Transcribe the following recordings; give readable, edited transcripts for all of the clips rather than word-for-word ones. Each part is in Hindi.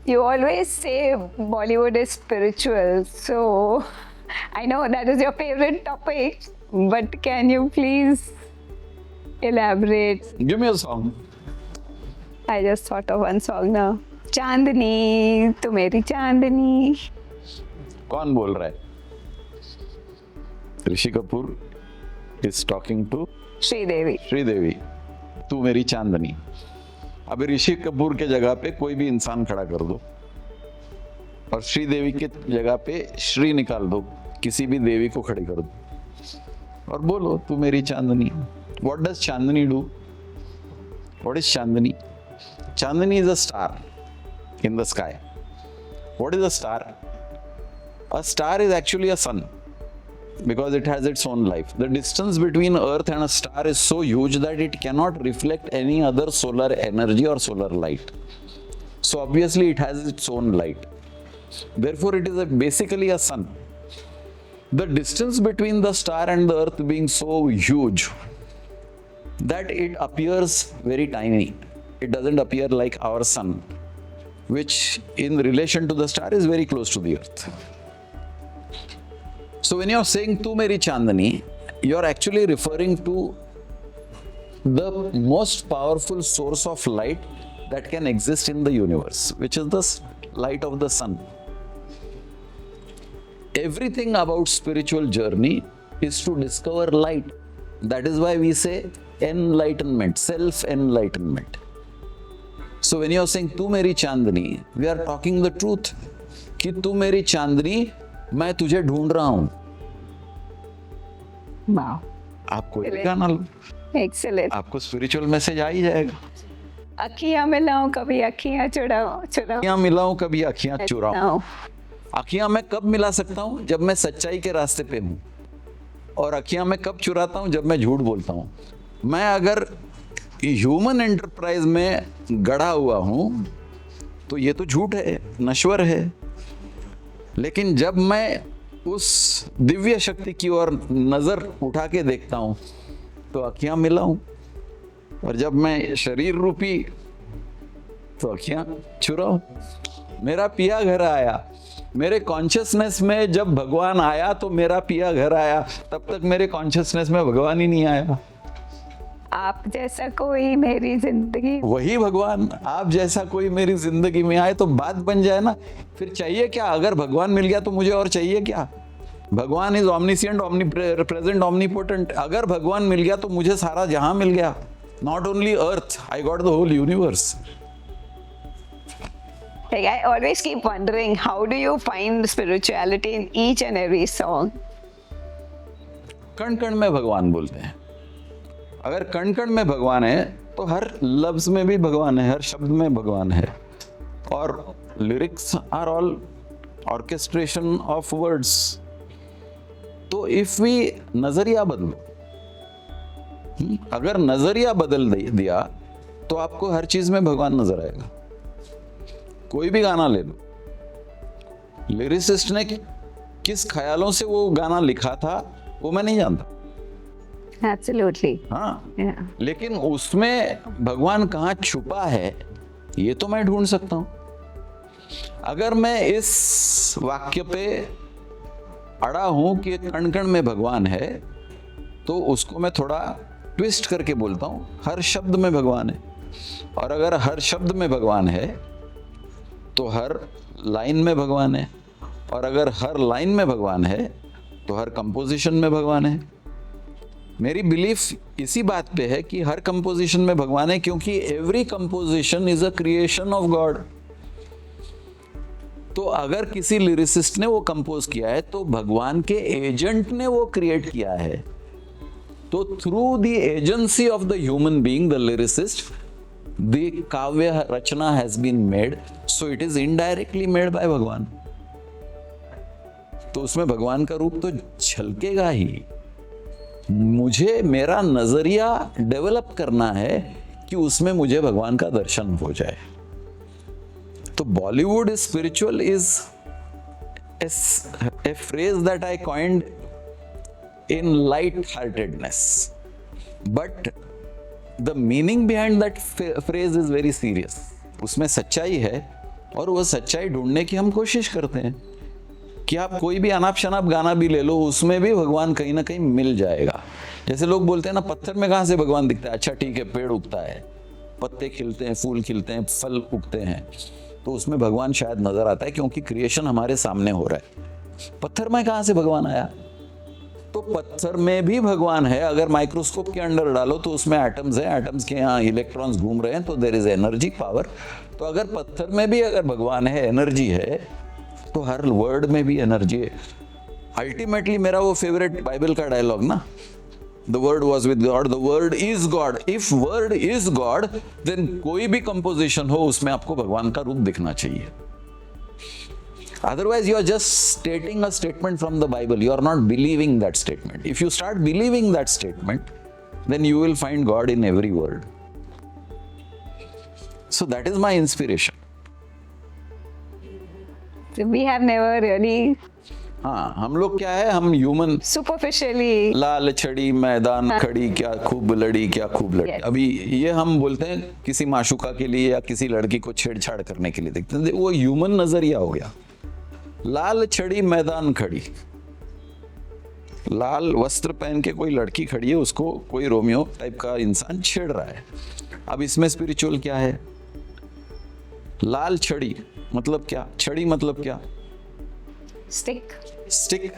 You always say Bollywood is spiritual, so I know that is your favorite topic, but can you please elaborate? Give me a song. I just thought of one song now. चांदनी तू मेरी चांदनी. कौन बोल रहा है? Rishi Kapoor is talking to Sridevi. Sridevi. तू मेरी चांदनी. अभी ऋषि कपूर के जगह पे कोई भी इंसान खड़ा कर दो और श्रीदेवी के जगह पे श्री निकाल दो, किसी भी देवी को खड़ी कर दो और बोलो तू मेरी चांदनी. What does Chandni do? What is Chandni? Chandni is a star in the sky. What is a star? A star is actually a sun because it has its own life. The distance between Earth and a star is so huge that it cannot reflect any other solar energy or solar light. So obviously it has its own light. Therefore it is basically a sun. The distance between the star and the Earth being so huge that it appears very tiny. It doesn't appear like our sun, which in relation to the star is very close to the Earth. So when you're saying Tu Meri Chandani, you're actually referring to the most powerful source of light that can exist in the universe, which is the light of the sun. Everything about spiritual journey is to discover light. That is why we say enlightenment, self-enlightenment. So when you're saying Tu Meri Chandani, we are talking the truth. कि तू मेरी चांदनी, मैं तुझे ढूंढ रहा हूं. Wow. आप कोई भी गाना लो, Excellent. आपको स्पिरिचुअल मैसेज आ ही जाएगा. अखियां मिलाऊं कभी अखियां चुराऊं चुराऊं. अखियां मिलाऊं कभी अखियां चुराऊं. No. अखियां मैं कब मिला सकता हूं? जब मैं सच्चाई के रास्ते पे हूं. और अखियां मैं कब चुराता हूं? जब मैं झूठ बोलता हूं. मैं अगर ह्यूमन एंटरप्राइज में गढ़ा हुआ हूं तो ये तो झूठ है, नश्वर है. लेकिन जब मैं उस दिव्य शक्ति की ओर नजर उठा के देखता हूं तो अखियां मिलाऊं. और जब मैं शरीर रूपी तो अखियां चुराऊं. मेरा पिया घर आया. मेरे कॉन्शियसनेस में जब भगवान आया तो मेरा पिया घर आया. तब तक मेरे कॉन्शियसनेस में भगवान ही नहीं आया. आप जैसा कोई मेरी जिंदगी. वही भगवान आप जैसा कोई मेरी जिंदगी में आए तो बात बन जाए ना. फिर चाहिए क्या? अगर भगवान मिल गया तो मुझे और चाहिए क्या? भगवान इज ऑमनिसिएंट, ऑमनीप्रेजेंट, ऑमनीपोटेंट. अगर भगवान मिल गया तो मुझे सारा जहां मिल गया. Not only earth, I got the whole universe. Like I always keep wondering, how do you find spirituality in each and every song? कण कण में भगवान बोलते हैं. अगर कण कण में भगवान है तो हर लफ्ज में भी भगवान है, हर शब्द में भगवान है. और lyrics are all orchestration of words. तो इफ वी नजरिया बदलो, अगर नजरिया बदल दिया तो आपको हर चीज में भगवान नजर आएगा. कोई भी गाना ले लो, लिरिसिस्ट ने किस ख्यालों से वो गाना लिखा था वो मैं नहीं जानता. Absolutely. हाँ, Yeah. लेकिन उसमें भगवान कहाँ छुपा है ये तो मैं ढूंढ सकता हूं. अगर मैं इस वाक्य पे अड़ा हूं कि कण कण में भगवान है तो उसको मैं थोड़ा ट्विस्ट करके बोलता हूं हर शब्द में भगवान है. और अगर हर शब्द में भगवान है तो हर लाइन में भगवान है. और अगर हर लाइन में भगवान है तो हर कंपोजिशन में भगवान है. मेरी बिलीफ इसी बात पे है कि हर कंपोजिशन में भगवान है, क्योंकि every composition is a creation of God. तो अगर किसी लिरिसिस्ट ने वो कंपोज किया है तो भगवान के एजेंट ने वो क्रिएट किया है. तो through the agency of the human being, the lyricist, the काव्य रचना has been made. So it is indirectly made by भगवान. तो उसमें भगवान का रूप तो झलकेगा ही. मुझे मेरा नजरिया डेवलप करना है कि उसमें मुझे भगवान का दर्शन हो जाए. तो Bollywood spiritual is a phrase that I coined in light-heartedness, but the meaning behind that phrase is very serious. उसमें सच्चाई है और वो सच्चाई ढूंढने की हम कोशिश करते हैं कि आप कोई भी अनाप शनाप गाना भी ले लो, उसमें भी भगवान कहीं ना कहीं मिल जाएगा। जैसे लोग बोलते हैं ना, पत्थर में कहाँ से भगवान दिखता है? अच्छा ठीक है, पेड़ उगता है, पत्ते खिलते हैं, फूल खिलते हैं, फल उगते हैं, तो उसमें भगवान शायद नजर आता है, क्योंकि क्रिएशन हमारे सामने हो रहा है। पत्थर में कहाँ से भगवान आया? तो पत्थर में भी भगवान है। अगर माइक्रोस्कोप के अंदर डालो तो उसमें एटम्स हैं, एटम्स के यहाँ इलेक्ट्रॉन्स घूम रहे हैं, तो देयर इज एनर्जी, पावर। तो अगर पत्थर में भी अगर भगवान है, एनर्जी है, तो हर वर्ड में भी एनर्जी है। अल्टीमेटली मेरा वो फेवरेट बाइबल का डायलॉग ना, the word was with God, the word is God. If word is God, then कोई भी कंपोजिशन हो उसमें आपको भगवान का रूप दिखना चाहिए। Otherwise, you are just stating a statement from the Bible. You are not believing that statement. If you start believing that statement, then you will find God in every word. So that is my inspiration. So we have never really हाँ, हम लोग क्या है, हम ह्यूमन superficially. लाल छड़ी मैदान खड़ी, क्या खूब लड़ी, क्या खूब लड़ी। Yes. अभी ये हम बोलते हैं किसी माशुका के लिए या किसी लड़की को छेड़छाड़ करने के लिए देखते हैं, वो ह्यूमन नजरिया हो गया। लाल छड़ी मैदान खड़ी, लाल वस्त्र पहन के कोई लड़की खड़ी है, उसको कोई रोमियो टाइप का इंसान छेड़ रहा है। अब इसमें स्पिरिचुअल क्या है? लाल छड़ी मतलब क्या? छड़ी मतलब क्या? Stick. स्टिक।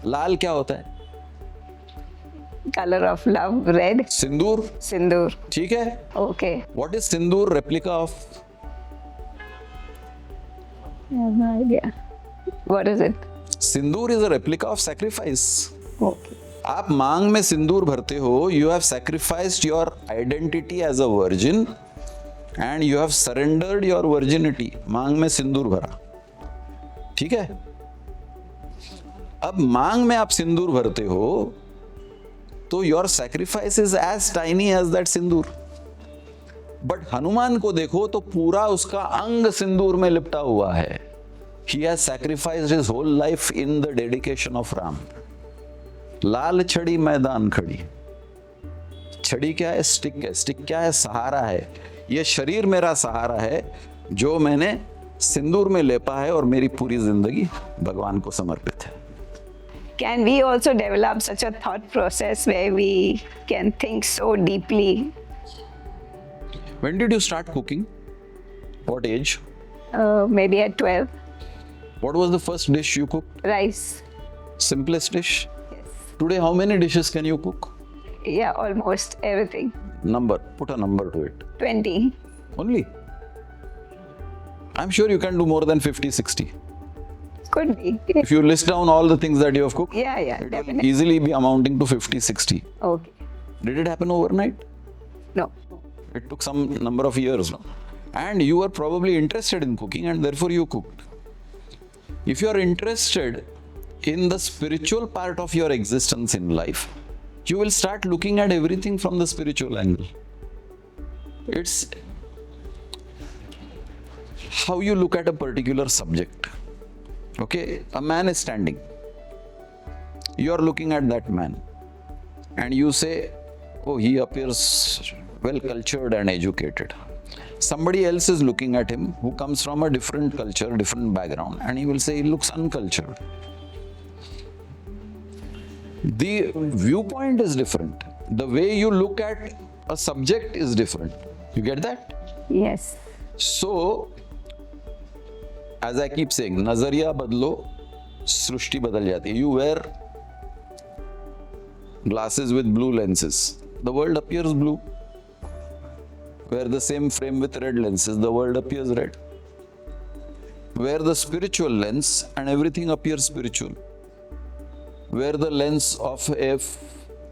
लाल क्या होता है? Color of love, red. Sindoor. Sindoor. ठीक है। Okay. What is sindoor? Replica of. I have no idea. What is it? Sindoor is a replica of sacrifice. Okay. आप मांग में सिंदूर भरते हो, you have sacrificed your identity as a virgin and you have surrendered your virginity. मांग में सिंदूर भरा, ठीक है। अब मांग में आप सिंदूर भरते हो तो your sacrifice is as tiny as that sindoor. But Hanuman को देखो तो पूरा उसका अंग सिंदूर में लिपटा हुआ है। He has sacrificed his whole life in the dedication of Ram. लाल छड़ी मैदान खड़ी। छड़ी क्या है? स्टिक है। स्टिक क्या है? सहारा है। ये शरीर मेरा सहारा है जो मैंने सिंदूर में लेपा है, और मेरी पूरी जिंदगी भगवान को समर्पित है। Can we also develop such a thought process where we can think so deeply? When did you start cooking? What age? Maybe at 12. What was the first dish you cooked? Rice. Simplest dish? Yes. Today, how many dishes can you cook? Yeah, almost everything. Number. Put a number to it. 20. Only? I'm sure you can do more than 50, 60. Could be. If you list down all the things that you have cooked, Yeah, it will definitely. easily be amounting to 50, 60. Okay. Did it happen overnight? No. It took some number of years, no? And you were probably interested in cooking, and therefore you cooked. If you are interested in the spiritual part of your existence in life, you will start looking at everything from the spiritual angle. It's how you look at a particular subject. Okay, a man is standing. You are looking at that man and you say, oh, he appears well cultured and educated. Somebody else is looking at him who comes from a different culture, different background, and he will say he looks uncultured. The viewpoint is different. The way you look at a subject is different. You get that? Yes. So, as I keep saying, nazariya badlo, सृष्टि बदल जाती है. You wear glasses with blue lenses, the world appears blue. Wear the same frame with red lenses, the world appears red. Wear the spiritual lens and everything appears spiritual. Wear the lens of a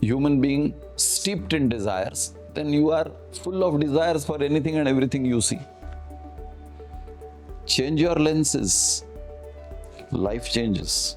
human being steeped in desires, then you are full of desires for anything and everything you see. Change your lenses, life changes.